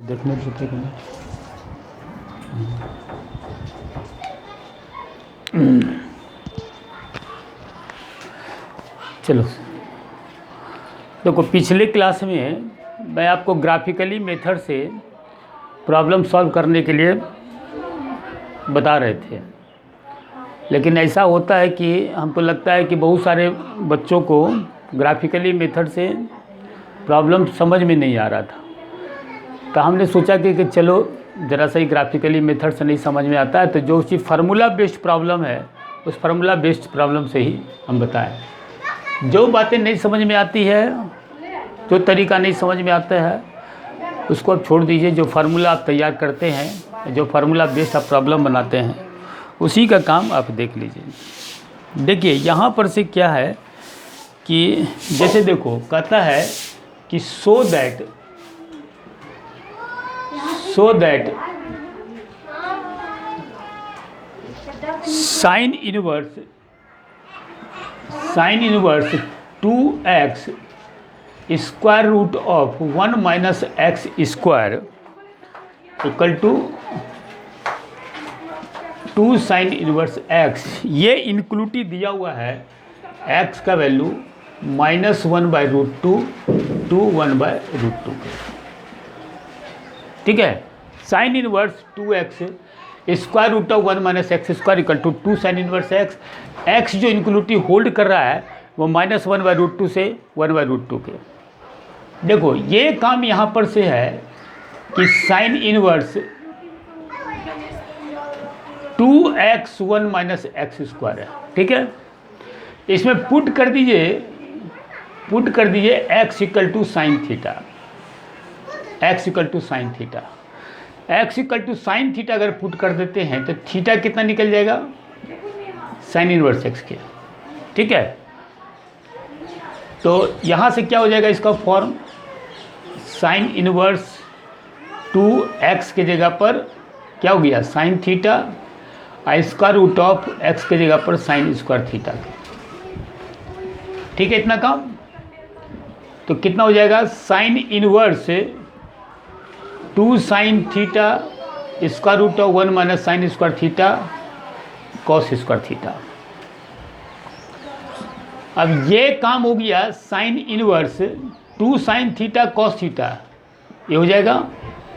देखने देते कि चलो देखो, पिछले क्लास में मैं आपको ग्राफिकली मेथड से प्रॉब्लम सॉल्व करने के लिए बता रहे थे। लेकिन ऐसा होता है कि हमको लगता है कि बहुत सारे बच्चों को ग्राफिकली मेथड से प्रॉब्लम समझ में नहीं आ रहा था। तो हमने सोचा कि चलो ज़रा सा ही ग्राफिकली मेथड से नहीं समझ में आता है, तो जो चीज़ फार्मूला बेस्ड प्रॉब्लम है उस फार्मूला बेस्ड प्रॉब्लम से ही हम बताएं। जो बातें नहीं समझ में आती है, जो तरीका नहीं समझ में आता है, उसको आप छोड़ दीजिए। जो फार्मूला आप तैयार करते हैं, जो फार्मूला बेस्ड आप प्रॉब्लम बनाते हैं, उसी का काम आप देख लीजिए। देखिए यहाँ पर से क्या है कि जैसे देखो, कहता है कि so that sine inverse 2x square root of 1 minus x square equal to 2 sine inverse x। ये इंक्लूटिव दिया हुआ है, x का वैल्यू -1/√2 to 1/√2। ठीक है, sine inverse 2x square root of 1 minus x square equal to 2 sine inverse x जो इंक्लूटिव hold कर रहा है वो -1/√2 से 1/√2 के। देखो ये काम यहाँ पर से है कि sine inverse 2x 1 minus x square है। ठीक है, इसमें पुट कर दीजिए x equal to sine theta, x equal to sine theta. x equal to sine theta अगर पुट कर देते हैं तो थीटा कितना निकल जाएगा, साइन इनवर्स x के। ठीक है, तो यहाँ से क्या हो जाएगा इसका फॉर्म, साइन इनवर्स 2x के जगह पर क्या हो गया, sine theta, square root of x के जगह पर साइन स्क्वायर थीटा। ठीक है, इतना काम। तो कितना हो जाएगा, sine inverse 2 sine theta square root of 1 minus sine square theta cos square theta. अब ये काम हो गया sine inverse 2 sine theta cos theta, ये हो जाएगा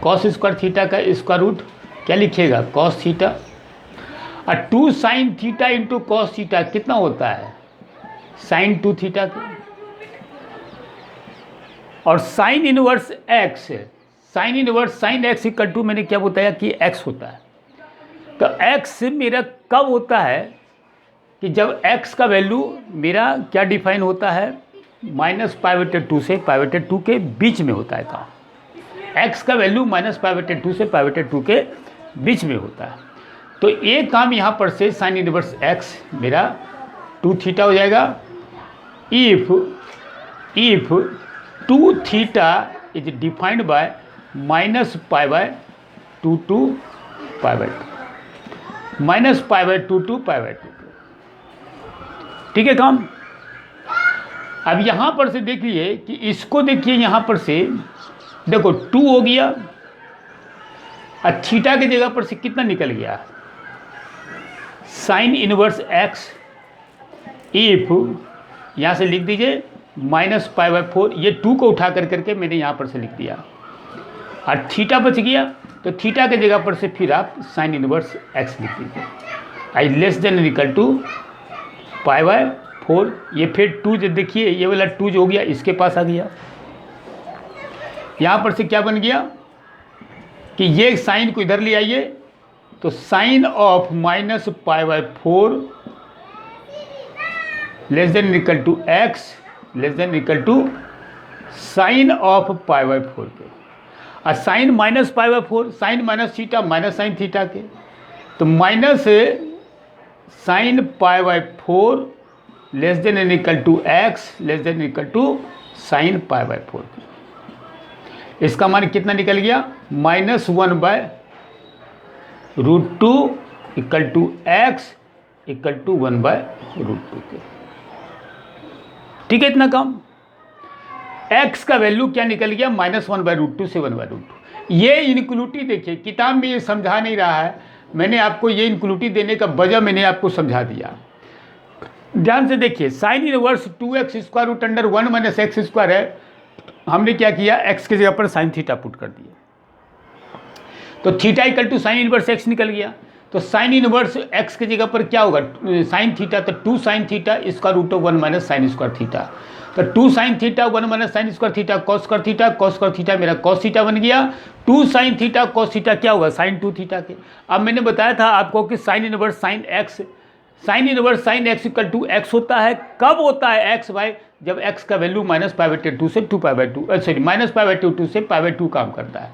कॉस स्क्वायर थीटा का स्क्वायर रूट, क्या लिखिएगा, कॉस थीटा। और 2 sine theta into cos theta कितना होता है, साइन 2 थीटा का। और sine inverse x, sine inverse sine x equal to, मैंने क्या बताया कि x होता है। तो x मेरा कब होता है कि जब x का वैल्यू मेरा क्या डिफाइन होता है, -π/2 से π/2 के बीच में होता है काम। x का वैल्यू -π/2 से π/2 के बीच में होता है। तो ये काम यहाँ पर से साइन इनवर्स x मेरा 2 थीटा हो जाएगा। If 2 theta is defined by -π/2 to π/2, -π/2 to π/2। ठीक है काम। अब यहाँ पर से देखिए कि इसको देखिए, यहाँ पर से देखो 2 हो गया और थीटा की जगह पर से कितना निकल गया, साइन इनवर्स x। इफ यहाँ से लिख दीजिए -π/4, ये 2 को उठा करके मैंने यहाँ पर से लिख दिया, और थीटा बच गया। तो थीटा के जगह पर से फिर आप साइन इनवर्स x लिख दीजिए, आई लेस देन इक्वल टू π/4। ये फिर 2 जो देखिए, ये वाला 2 जो हो गया इसके पास आ गया। यहाँ पर से क्या बन गया कि ये साइन को इधर ले आइए, तो sine of -π/4 less than equal to x less than equal to sine of π/4 के। और sine -π/4, sine minus theta minus sine theta के, तो minus sine π/4 less than equal to x less than equal to sine π/4 के। इसका मान कितना निकल गया, -1/√2 equal to x equal to 1/√2 के। ठीक है, इतना काम। x का वैल्यू क्या निकल गया, -1/√2 से 1/√2। ये इनक्लूटी देखिए, किताब में ये समझा नहीं रहा है, मैंने आपको ये इनक्लूटी देने का वजह मैंने आपको समझा दिया। ध्यान से देखिए, sine inverse 2x square root under 1 minus x square है, हमने क्या किया, x की जगह पर साइन थीटा पुट कर दिया, तो theta equal to sine inverse x निकल गया। तो साइन इनवर्स x की जगह पर क्या होगा, साइन थीटा, तो 2 sine theta square root of 1 minus sine square theta, तो 2 sine theta 1 minus sine square theta cos square theta, cos square theta मेरा कॉस थीटा बन गया। 2 साइन थीटा कॉस थीटा क्या होगा, साइन 2 थीटा के। अब मैंने बताया था आपको कि sine inverse sine x, sine inverse sine x equal to x होता है, कब होता है एक्स भाई, जब एक्स का वैल्यू -π/2 से 2π/2 सॉरी -π/2 से π/2 काम करता है।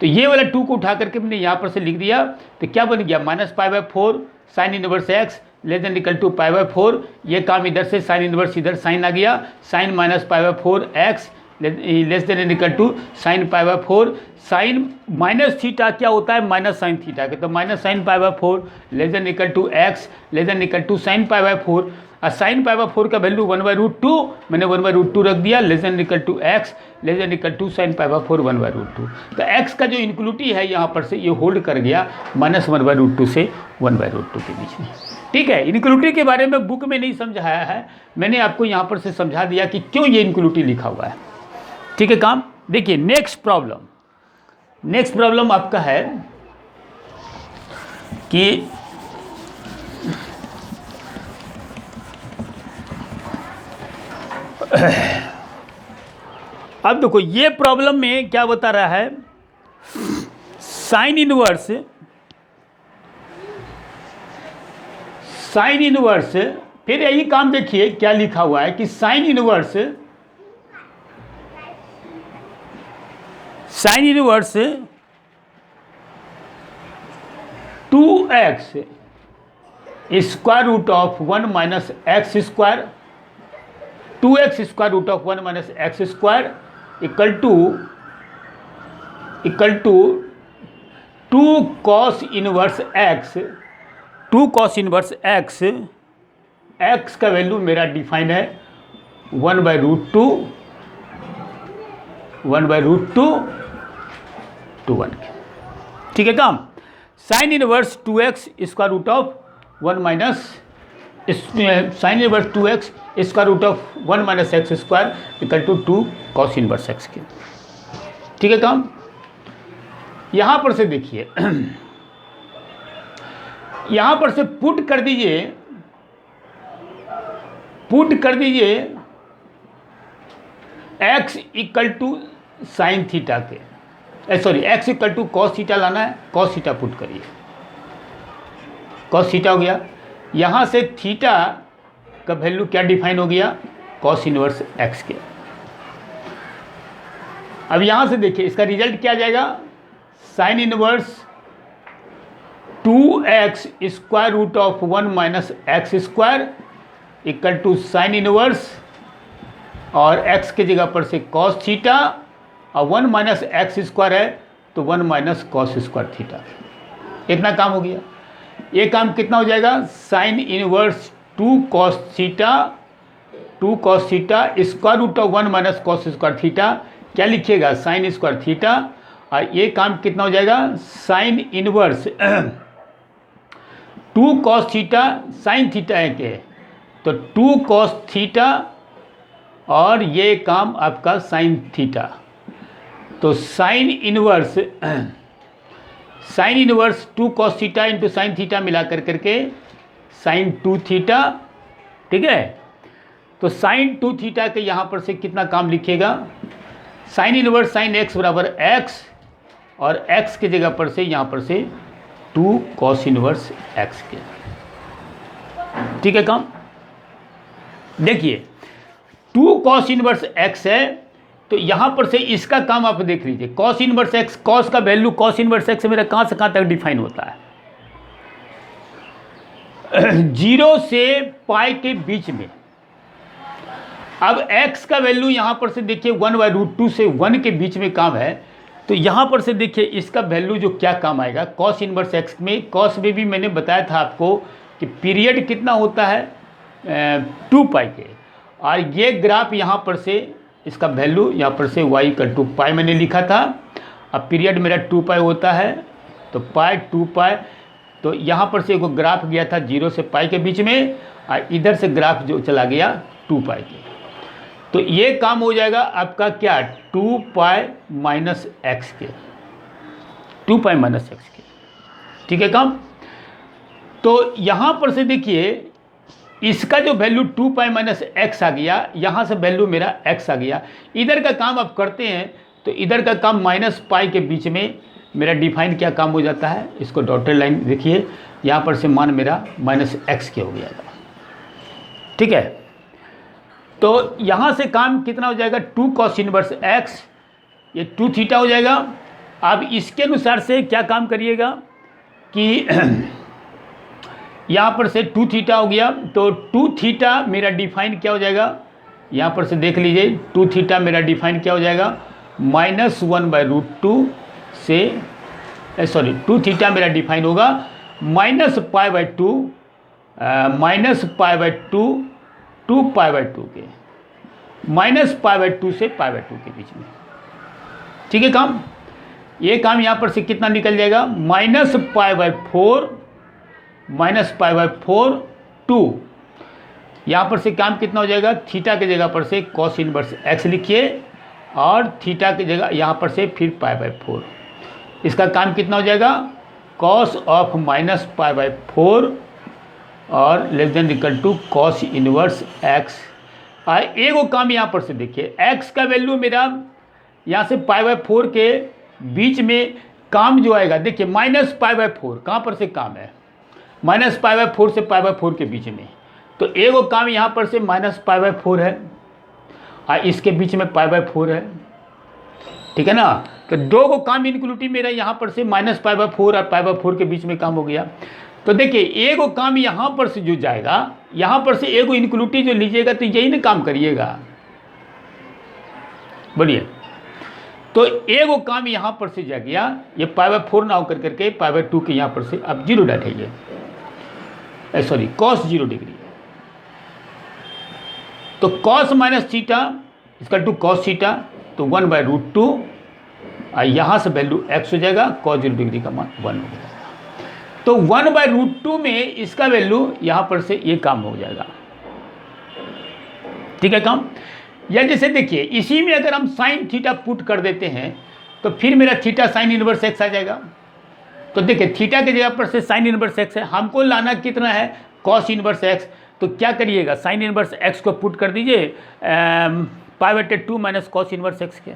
तो ये वाला 2 को उठा करके मैंने यहाँ पर से लिख दिया, तो क्या बन गया, -π/4 sine inverse x less than equal to π/4, ये काम इधर से साइन इनवर्स इधर साइन आ गया, sine -π/4 x less than equal to sine π/4, sine minus theta क्या होता है, माइनस साइन थीटा के, तो minus sine π/4 less than equal to x less than equal to sine π/4, और साइन π/4 का वैल्यू 1/√2, मैंने 1/√2 रख दिया, less than equal to x less than equal to sine π/4 1/√2। तो एक्स का जो इनक्लूटी है यहाँ पर से ये होल्ड कर गया -1/√2 से 1/√2 के बीच में। ठीक है, इनक्लूटी के बारे में बुक में नहीं समझाया है, मैंने आपको यहाँ पर से समझा दिया कि क्यों ये इनक्लूटी लिखा हुआ है। ठीक है काम, देखिए नेक्स्ट प्रॉब्लम आपका है कि अब देखो ये प्रॉब्लम में क्या बता रहा है, साइन इनवर्स, फिर यही काम देखिए क्या लिखा हुआ है कि sine inverse 2x square root of 1 minus x square, 2x square root of 1 minus x square equal to 2 cos inverse x, 2 cos inverse x, x का वैल्यू मेरा डिफाइन है 1/√2 to 1। ठीक है काम, sine inverse 2x square root of 1 minus sine inverse 2x square root of 1 minus x square equal to 2 cos inverse x के। ठीक है काम, यहाँ पर से देखिए यहाँ पर से पुट कर दीजिए x equal to sine theta के, sorry x equal to cos theta लाना है, कॉस थीटा पुट करिए, कॉस थीटा हो गया। यहाँ से थीटा का वैल्यू क्या डिफाइन हो गया, कॉस इनवर्स x के। अब यहाँ से देखिए इसका रिजल्ट क्या जाएगा, sine inverse 2x square root of 1 minus x square equal to sine inverse, और x की जगह पर से कॉस थीटा, और 1 माइनस एक्स स्क्वायर है तो 1 माइनस कॉस स्क्वायर थीटा। इतना काम हो गया। ये काम कितना हो जाएगा, sine inverse 2 cos theta square root of 1 minus cos square theta, क्या लिखिएगा, साइन स्क्वायर थीटा, और ये काम कितना हो जाएगा, sine inverse 2 cos theta, sine theta है के, तो 2 कॉस थीटा, और ये काम आपका साइन थीटा, तो sign inverse 2 cos theta into sine theta मिला करके साइन 2 थीटा। ठीक है, तो साइन 2 थीटा के यहाँ पर से कितना काम लिखिएगा, साइन इनवर्स साइन एक्स बराबर एक्स, और एक्स की जगह पर से यहाँ पर से 2 कॉस इनवर्स एक्स के। ठीक है काम, देखिए 2 कॉस इनवर्स एक्स है, तो यहाँ पर से इसका काम आप देख लीजिए, कॉस इनवर्स एक्स, कॉस का वैल्यू कॉस इनवर्स एक्स मेरा कहाँ से कहाँ तक डिफाइन होता है, 0 से पाई के बीच में। अब x का वैल्यू यहाँ पर से देखिए 1/√2 से 1 के बीच में काम है, तो यहाँ पर से देखिए इसका वैल्यू जो क्या काम आएगा, कॉस इनवर्स एक्स में, कॉस में भी मैंने बताया था आपको कि पीरियड कितना होता है 2 पाई के, और ये ग्राफ यहाँ पर से इसका वैल्यू यहाँ पर से y = पाई मैंने लिखा था, अब पीरियड मेरा 2 पाई होता है, तो पाई 2 पाई, तो यहाँ पर से एक ग्राफ गया था 0 से पाई के बीच में, और इधर से ग्राफ जो चला गया 2 पाई के, तो ये काम हो जाएगा आपका क्या, 2 पाई माइनस एक्स के, 2 पाई माइनस एक्स के, ठीक है काम। तो यहाँ पर से देखिए इसका जो वैल्यू 2 पाई माइनस एक्स आ गया, यहाँ से वैल्यू मेरा एक्स आ गया। इधर का काम आप करते हैं तो इधर का काम माइनस पाई के बीच में मेरा डिफाइन क्या काम हो जाता है, इसको डॉटेड लाइन देखिए, यहाँ पर से मान मेरा माइनस एक्स के हो गया, ठीक है। तो यहाँ से काम कितना हो जाएगा, 2 कॉस इनवर्स एक्स, ये 2 थीटा हो जाएगा। अब इसके अनुसार से क्या काम करिएगा कि यहाँ पर से 2 थीटा हो गया, तो 2 थीटा मेरा डिफाइन क्या हो जाएगा, यहाँ पर से देख लीजिए 2 थीटा मेरा डिफाइन क्या हो जाएगा, -1/√2 से, सॉरी 2 थीटा मेरा डिफाइन होगा -π/2 -π/2 2 π/2 के, -π/2 से π/2 के बीच में, ठीक है काम। ये काम यहाँ पर से कितना निकल जाएगा, -π/4 2, यहाँ पर से काम कितना हो जाएगा, थीटा की जगह पर से कॉस इनवर्स एक्स लिखिए, और थीटा की जगह यहाँ पर से फिर π/4, इसका काम कितना हो जाएगा, कॉस ऑफ -π/4 और less than equal to cos inverse x. एक वो काम यहाँ पर से देखिए, एक्स का वैल्यू मेरा यहाँ से π/4 के बीच में काम जो आएगा, देखिए -π/4 कहाँ पर से काम है, -π/4 से π/4 के बीच में, तो एक वो काम यहाँ पर से -π/4 है और इसके बीच में π/4 है, ठीक है ना। तो दो को काम इनक्लूटिव मेरा यहाँ पर से -π/4 और π/4 के बीच में काम हो गया। तो देखिए एक वो काम यहाँ पर से जो जाएगा, यहाँ पर से एक इनक्लूटिव जो लीजिएगा तो यही ना काम करिएगा, बोलिए। तो एक वो काम यहाँ पर से जा गया, ये π/4 ना होकर करके π/2 के यहाँ पर से अब 0 डालेंगे, सॉरी cos 0 डिग्री, तो cos माइनस थीटा इसका टू cos थीटा, तो 1/√2 और यहाँ से वैल्यू x हो जाएगा, cos 0 डिग्री का मान 1 हो जाएगा। तो 1/√2 में इसका वैल्यू यहाँ पर से ये काम हो जाएगा, ठीक है काम। या जैसे देखिए इसी में अगर हम साइन थीटा पुट कर देते हैं तो फिर मेरा थीटा साइन इनवर्स एक्स आ जाएगा। तो देखिए थीटा की जगह पर से साइन इनवर्स एक्स है, हमको लाना कितना है, कॉस इनवर्स एक्स। तो क्या करिएगा, साइन इनवर्स एक्स को पुट कर दीजिए π/2 माइनस कॉस इनवर्स एक्स के,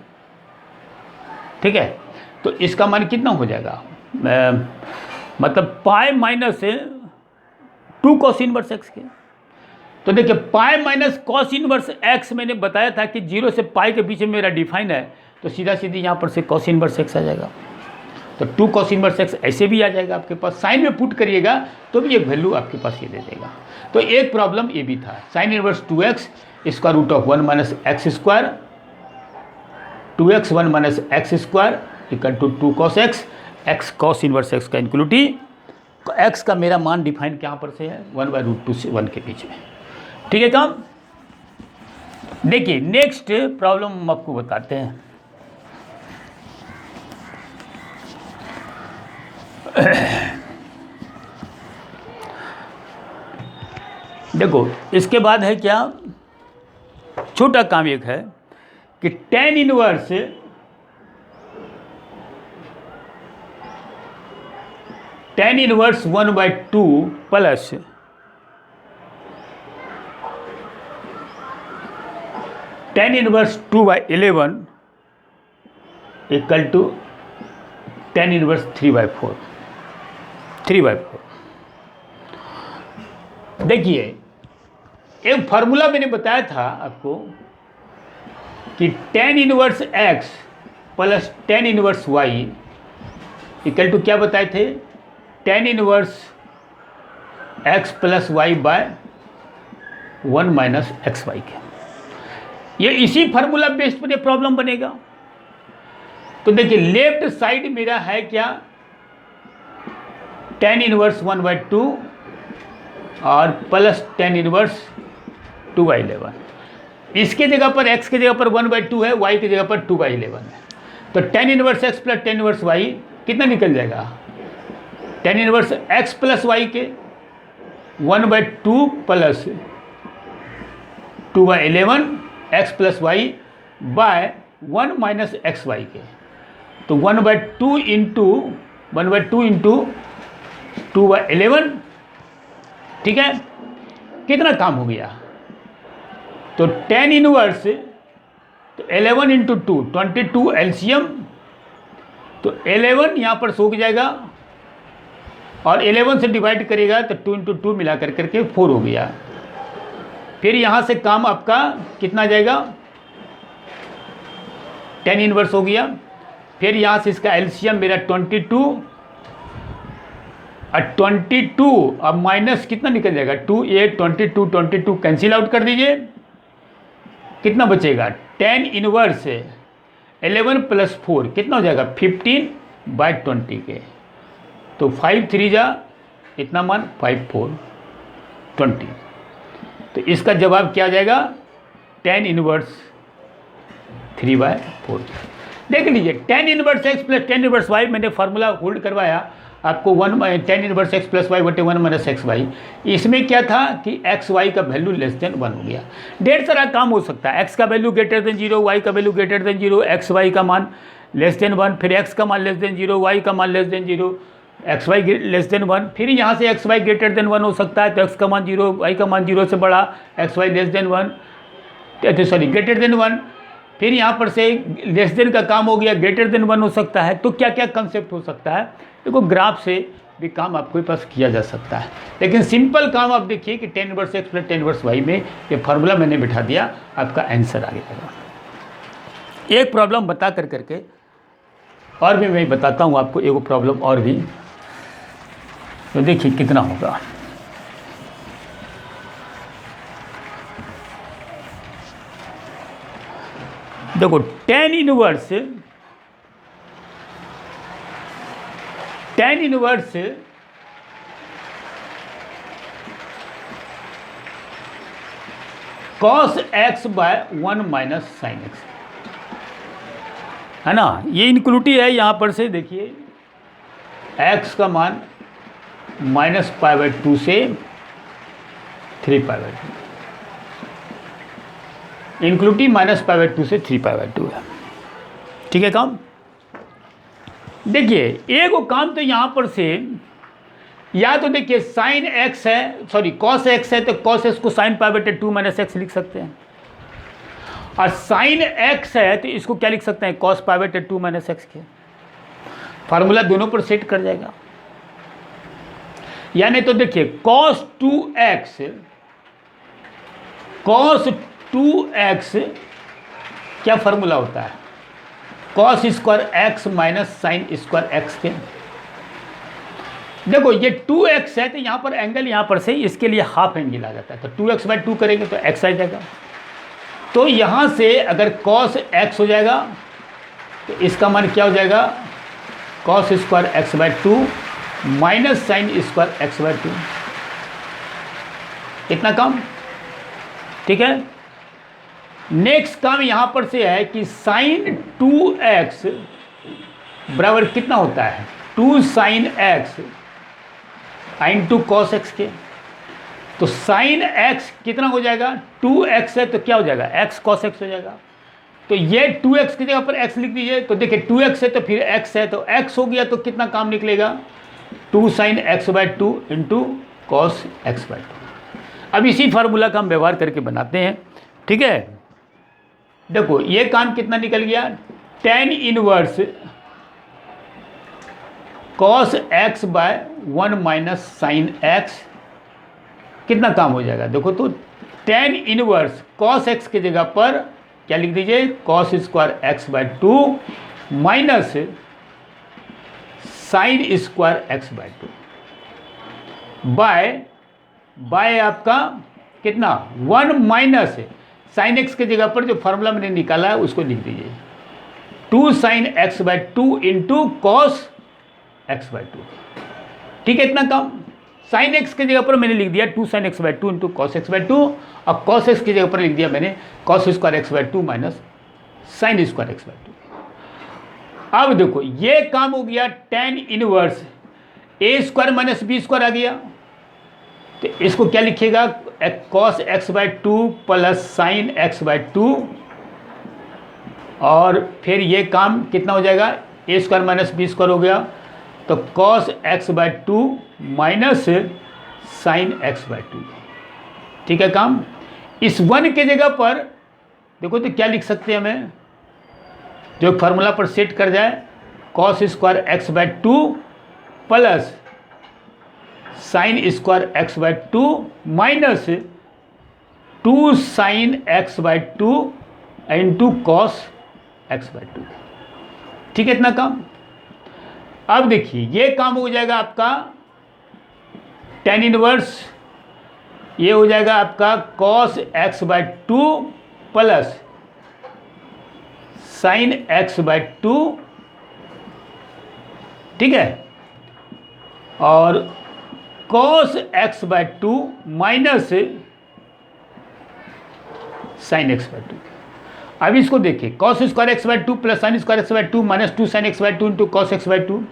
ठीक है। तो इसका मान कितना हो जाएगा, मतलब pi minus 2 cos inverse x के। तो देखिए pi minus cos inverse x मैंने बताया था कि 0 से पाई के बीच में मेरा डिफाइन है, तो सीधा सीधी यहाँ पर से कॉस इनवर्स एक्स आ जाएगा। तो 2 कॉस इनवर्स एक्स ऐसे भी आ जाएगा आपके पास, साइन में पुट करिएगा तो भी एक वैल्यू आपके पास ये दे देगा। तो एक प्रॉब्लम ये भी था, साइन इनवर्स 2x इसका root of 1 minus x square, 2x 1 minus x square equal to 2 cos x, x cos inverse x का इंक्लूटिव, एक्स का मेरा मान डिफाइन कहाँ पर से है, 1/√2 से 1 के बीच में, ठीक है काम। देखिए नेक्स्ट प्रॉब्लम हम आपको बताते हैं। देखो इसके बाद है क्या, छोटा काम एक है कि tan inverse tan inverse 1/2 plus tan inverse 2/11 equal to tan inverse 3/4। देखिए एक फार्मूला मैंने बताया था आपको कि tan inverse x plus tan inverse y equal to क्या बताए थे, tan inverse x plus y by 1 minus x y के। ये इसी फार्मूला बेस्ड पर प्रॉब्लम बनेगा। तो देखिए लेफ्ट साइड मेरा है क्या, tan इनवर्स 1/2 और प्लस tan इनवर्स 2/11। इसके जगह पर x की जगह पर 1/2 है, y की जगह पर 2/11 है। तो tan inverse x plus tan inverse y कितना निकल जाएगा, tan inverse x plus y के 1/2 plus 2/11 x plus y by 1 minus x y के, तो 1/2 इंटू 2/11, ठीक है, कितना काम हो गया, तो tan इनवर्स तो 11 इंटू 2 22 एलसीएम, तो 11 यहाँ पर सूख जाएगा और 11 से डिवाइड करेगा तो 2 इंटू 2 मिला करके 4 हो गया। फिर यहाँ से काम आपका कितना जाएगा, tan इनवर्स हो गया। फिर यहाँ से इसका एलसीएम मेरा 22 और 22 अब माइनस कितना निकल जाएगा 2 8 22 कैंसिल आउट कर दीजिए, कितना बचेगा, tan इनवर्स 11 प्लस 4 कितना हो जाएगा 15/20 के, तो 5 3 जा इतना मान 5 4 20, तो इसका जवाब क्या आ जाएगा, tan इनवर्स 3/4। देख लीजिए tan inverse x plus tan inverse y मैंने फार्मूला होल्ड करवाया आपको, tan inverse x plus y बटे 1 माइनस एक्स वाई। इसमें क्या था कि एक्स वाई का वैल्यू लेस देन 1 हो गया। ढेर सारा काम हो सकता है, x का वैल्यू ग्रेटर देन 0, y का value greater than 0, x y का मान लेस देन 1, फिर x का मान लेस देन 0, y का मान less than 0, x y less than 1, फिर यहाँ से एक्स वाई ग्रेटर देन 1 हो सकता है, तो x का मान 0, y का मान 0 से बड़ा, x y less than 1, sorry greater than 1, फिर यहाँ पर से लेस देन का काम हो गया, ग्रेटर देन 1 हो सकता है। तो क्या क्या कंसेप्ट हो सकता है, देखो ग्राफ से भी काम आपके पास किया जा सकता है, लेकिन सिंपल काम आप देखिए कि tan inverse x plus tan inverse y में ये फार्मूला मैंने बिठा दिया, आपका आंसर आ गया। एक प्रॉब्लम बता करके और भी मैं बताता हूँ आपको, एक प्रॉब्लम और भी, तो देखिए कितना होगा। देखो tan inverse cos x by 1 minus sine x, है ना, ये इनक्लूटिव है। यहाँ पर से देखिए x का मान -π/2 से 3π/2, इंक्लूटिव -π/2 से 3π/2 है, ठीक है। काम देखिए एक काम तो यहाँ पर से, या तो देखिए साइन x है, सॉरी cos x है, तो cos x को sin π/2 माइनस एक्स लिख सकते हैं, और साइन x है तो इसको क्या लिख सकते हैं, cos π/2 माइनस एक्स के। फार्मूला दोनों पर सेट कर जाएगा। यानी तो देखिए cos 2x क्या फार्मूला होता है, cos square x minus sine square x के। देखो ये 2x है तो यहाँ पर एंगल यहाँ पर से इसके लिए हाफ एंगल आ जाता है, तो 2x/2 करेंगे तो x आ जाएगा। तो यहाँ से अगर cos x हो जाएगा तो इसका मान क्या हो जाएगा, cos square x/2 minus sine square x/2, इतना काम, ठीक है। नेक्स्ट काम यहाँ पर से है कि साइन 2x बराबर कितना होता है, 2 sine x into cos x के। तो साइन x कितना हो जाएगा, 2x है तो क्या हो जाएगा, x cos x हो जाएगा। तो ये 2x की जगह पर x लिख दीजिए, तो देखिए 2x है तो फिर x है तो x हो गया, तो कितना काम निकलेगा, 2 sine x/2 into cos x/2। अब इसी फार्मूला का हम व्यवहार करके बनाते हैं, ठीक है। देखो ये काम कितना निकल गया, tan inverse cos x by 1 minus sine x, कितना काम हो जाएगा, देखो तो tan इनवर्स cos x की जगह पर क्या लिख दीजिए, cos square x/2 minus sine square x/2 by आपका कितना 1 माइनस साइन x की जगह पर जो फार्मूला मैंने निकाला है उसको लिख दीजिए, 2 sine x/2 into cos x/2, ठीक है। इतना काम साइन x की जगह पर मैंने लिख दिया 2 sine x/2 into cos x/2, और कॉस x की जगह पर लिख दिया मैंने cos square x/2 minus sine square x/2। अब देखो ये काम हो गया tan इनवर्स ए स्क्वायर माइनस बी स्क्वायर आ गया, तो इसको क्या लिखिएगा cos x/2 plus sine x/2, और फिर ये काम कितना हो जाएगा ए स्क्वायर माइनस बी स्क्वायर हो गया, तो cos x/2 minus sine x/2। ठीक है काम। इस 1 के जगह पर देखो तो क्या लिख सकते हैं हमें, जो फार्मूला पर सेट कर जाए cos square x/2 plus sine square x/2 minus 2 sine x/2 into cos x/2। ठीक है इतना काम। अब देखिए ये काम हो जाएगा आपका tan इनवर्स, ये हो जाएगा आपका cos x/2 plus sine x/2, ठीक है, और cos x/2 minus sine x/2। अब इसको देखिए cos square x/2 plus sine square x/2 minus 2 sine x/2 into cos x/2,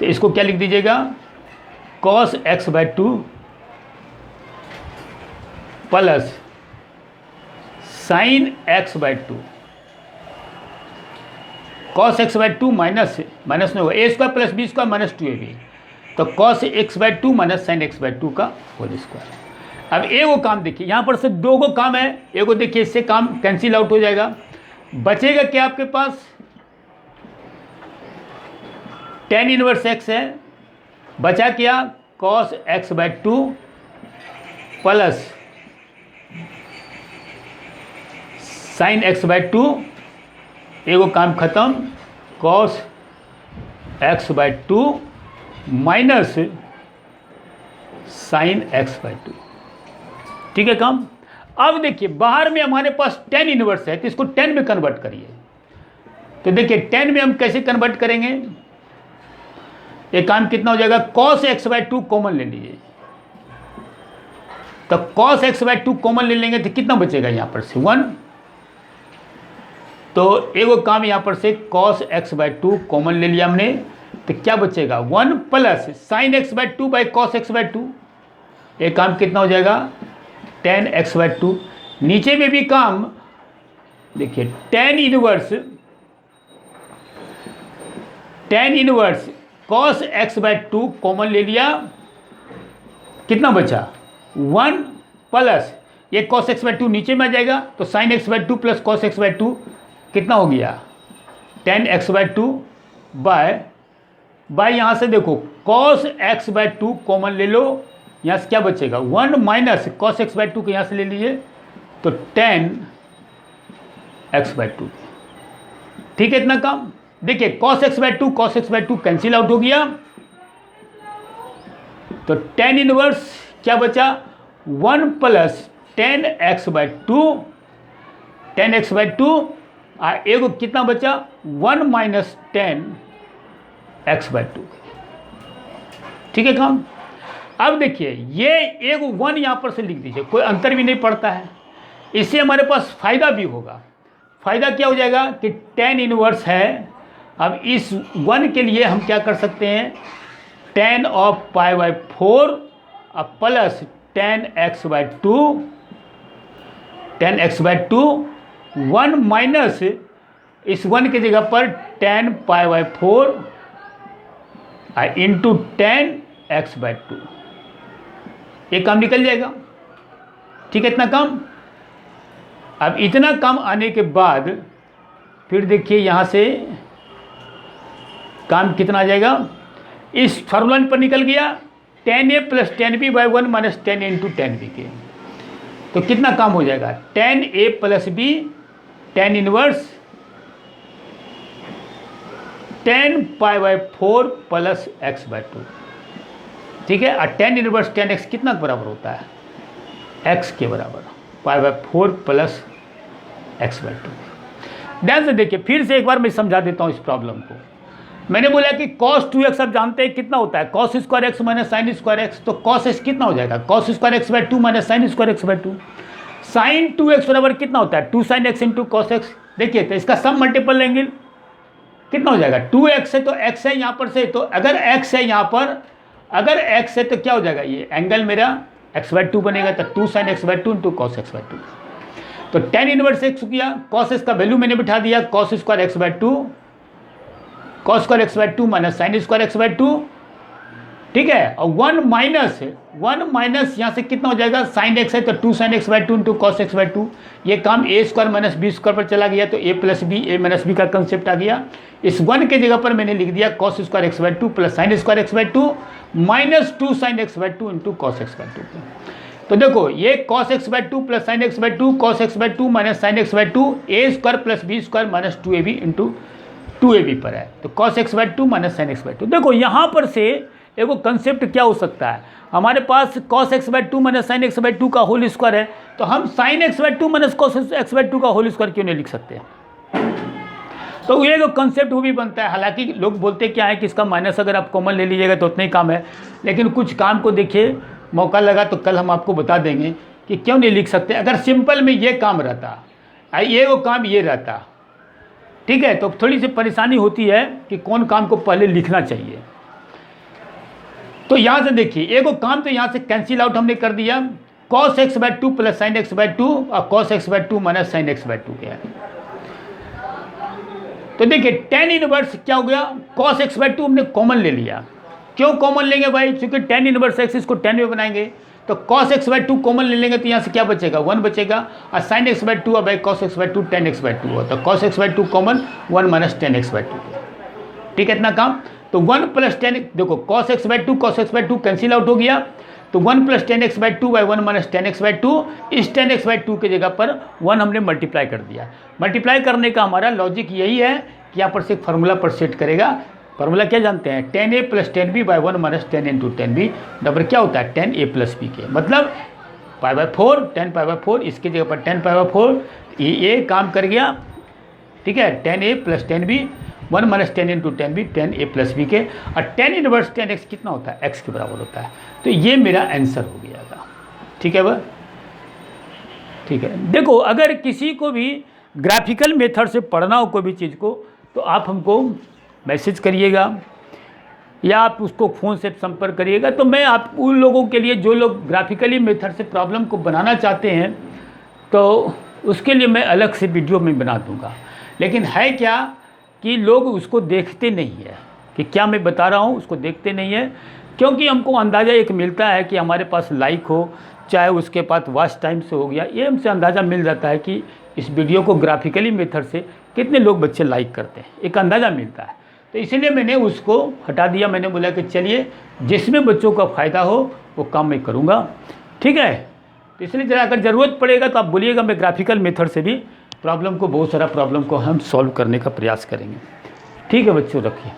तो इसको क्या लिख दीजिएगा cos x/2 plus sine x/2, cos x/2 minus में होगा A square plus B square minus 2ab, तो cos x/2 minus sine x/2 का whole square. अब एगो काम देखिए यहाँ पर से दो गो काम है, एगो देखिए इससे काम कैंसिल आउट हो जाएगा, बचेगा क्या आपके पास tan इनवर्स x है, बचा क्या cos x/2 plus sine x/2, एगो काम खत्म cos x/2 minus sine x/2। ठीक है काम। अब देखिए बाहर में हमारे पास tan इनवर्स है, तो इसको tan में कन्वर्ट करिए, तो देखिए tan में हम कैसे कन्वर्ट करेंगे, एक काम कितना हो जाएगा cos x/2 कॉमन ले लीजिए, तो cos x/2 कॉमन ले लेंगे तो कितना बचेगा यहाँ पर से 1, तो एगो काम यहाँ पर से cos x/2 कॉमन ले लिया हमने, तो क्या बचेगा 1 plus sine x/2 by cos x/2, एक काम कितना हो जाएगा tan x/2। नीचे में भी काम देखिए tan inverse cos x/2 common ले लिया, कितना बचा 1 प्लस ये cos x/2 नीचे में आ जाएगा, तो sign x/2 plus cos x/2 कितना हो गया tan x/2 बाय यहाँ से देखो cos x/2 कॉमन ले लो, यहाँ से क्या बचेगा 1 माइनस cos x/2 को यहाँ से ले लीजिए, तो tan x/2। ठीक है इतना काम। देखिए cos x/2 कैंसिल आउट हो गया, तो tan इनवर्स क्या बचा 1 प्लस tan x/2 एगो कितना बचा 1 माइनस tan x/2। ठीक है काम। अब देखिए ये एगो 1 यहाँ पर से लिख दीजिए, कोई अंतर भी नहीं पड़ता है, इससे हमारे पास फ़ायदा भी होगा। फ़ायदा क्या हो जाएगा कि tan इनवर्स है, अब इस 1 के लिए हम क्या कर सकते हैं tan ऑफ π/4 अब प्लस tan x/2 1 माइनस इस 1 की जगह पर tan π/4 इंटू tan x/2, ये काम निकल जाएगा। ठीक है इतना काम। अब इतना काम आने के बाद फिर देखिए यहाँ से काम कितना आ जाएगा, इस फार्मूला पर निकल गया tan a plus tan b by 1 minus tan a into tan b के, तो कितना काम हो जाएगा tan a plus b tan inverse tan π/4 प्लस x/2। ठीक है, और tan इनवर्स tan x कितना बराबर होता है x के बराबर π/4 प्लस x/2। ध्यान से देखिए फिर से एक बार मैं समझा देता हूँ इस प्रॉब्लम को। मैंने बोला कि cos 2x आप जानते हैं कितना होता है cos square x minus sine square x, तो cos x कितना हो जाएगा cos square x/2 minus sine square x/2। Sine 2x बराबर कितना होता है 2 sine x into cos x। देखिए तो इसका सम मल्टीपल लेंगे कितना हो जाएगा 2x है, तो x है यहाँ पर से, तो अगर x है यहाँ पर, अगर x है तो क्या हो जाएगा, ये एंगल मेरा x/2 बनेगा, तो 2 sin x/2 into cos x/2। तो tan इनवर्स x किया, cos x का वैल्यू मैंने बिठा दिया, cos square x/2, cos square x/2 minus sine square x/2, ठीक है। और 1 माइनस यहाँ से कितना हो जाएगा, साइन x है तो 2 sin x/2 into cos x/2। ये काम a square minus b square पर चला गया, तो a plus b, a minus b का कंसेप्ट आ गया। इस 1 के जगह पर मैंने लिख दिया cos square x/2 plus sine square x/2 minus 2 sin x/2 into cos x/2। तो देखो ये cos x/2 plus sine x/2, cos x/2 minus sine x/2, a square plus B square minus 2ab into 2ab पर है, तो cos x/2 minus sine x/2। देखो यहाँ पर से एगो कंसेप्ट क्या हो सकता है, हमारे पास cos x/2 minus sine x/2 का होल स्क्वायर है, तो हम sign x/2 minus cos x/2 का होल स्क्वायर क्यों नहीं लिख सकते। तो ये जो कंसेप्ट वो भी बनता है। हालांकि लोग बोलते क्या है कि इसका माइनस अगर आप कॉमन ले लीजिएगा तो उतना ही काम है, लेकिन कुछ काम को देखिए, मौका लगा तो कल हम आपको बता देंगे कि क्यों नहीं लिख सकते। अगर सिंपल में ये काम रहता, ये वो काम ये रहता, ठीक है, तो थोड़ी सी परेशानी होती है कि कौन काम को पहले लिखना चाहिए। तो यहाँ से देखिए एगो काम तो यहाँ से कैंसिल आउट हमने कर दिया, cos x/2 plus sine x/2 और cos x/2 minus sine x/2 के है। तो देखिए tan इनवर्स क्या हो गया, cos x/2 हमने कॉमन ले लिया। क्यों कॉमन लेंगे भाई, क्योंकि tan इनवर्स x इसको tan में बनाएंगे, तो cos x/2 कॉमन ले लेंगे तो यहाँ से क्या बचेगा, 1 बचेगा, और sin x/2 और by cos x/2 tan x/2 हो, तो cos x/2 common 1 minus tan x/2। ठीक है, इतना काम। तो 1 प्लस 10, देखो cos x/2 कैंसिल आउट हो गया, तो 1 plus 10x/2 by 1 minus 10x/2, इस 10x/2 के जगह पर 1 हमने मल्टीप्लाई कर दिया। मल्टीप्लाई करने का हमारा लॉजिक यही है कि यहाँ पर से एक फार्मूला पर सेट करेगा। फार्मूला क्या जानते हैं, 10a plus 10b by 1 minus 10 into 10b बराबर क्या होता है 10a प्लस b के, मतलब π/4, 10π/4, इसके जगह पर 10π/4, ये काम कर गया, ठीक है। 10a plus 10b 1 minus 10 into 10b 10a plus b के, और tan इनवर्स 10x कितना होता है, x के बराबर होता है। तो ये मेरा आंसर हो गया था, ठीक है वह, ठीक है। देखो अगर किसी को भी ग्राफिकल मेथड से पढ़ना हो कोई भी चीज़ को, तो आप हमको मैसेज करिएगा या आप उसको फ़ोन से संपर्क करिएगा, तो मैं आप उन लोगों के लिए जो लोग ग्राफिकली मेथड से प्रॉब्लम को बनाना चाहते हैं, तो उसके लिए मैं अलग से वीडियो में बना दूंगा। लेकिन है क्या कि लोग उसको देखते नहीं है कि क्या मैं बता रहा हूँ, उसको देखते नहीं है, क्योंकि हमको अंदाज़ा एक मिलता है कि हमारे पास लाइक हो, चाहे उसके पास वॉच टाइम से हो गया, ये हमसे अंदाज़ा मिल जाता है कि इस वीडियो को ग्राफिकली मेथड से कितने लोग बच्चे लाइक करते हैं, एक अंदाज़ा मिलता है। तो इसीलिए मैंने उसको हटा दिया। मैंने बोला कि चलिए जिसमें बच्चों का फ़ायदा हो वो काम मैं करूँगा, ठीक है। तो इसलिए जरा अगर ज़रूरत पड़ेगा तो आप बोलिएगा, मैं ग्राफिकल मेथड से भी प्रॉब्लम को, बहुत सारा प्रॉब्लम को हम सॉल्व करने का प्रयास करेंगे। ठीक है बच्चों, रखिए।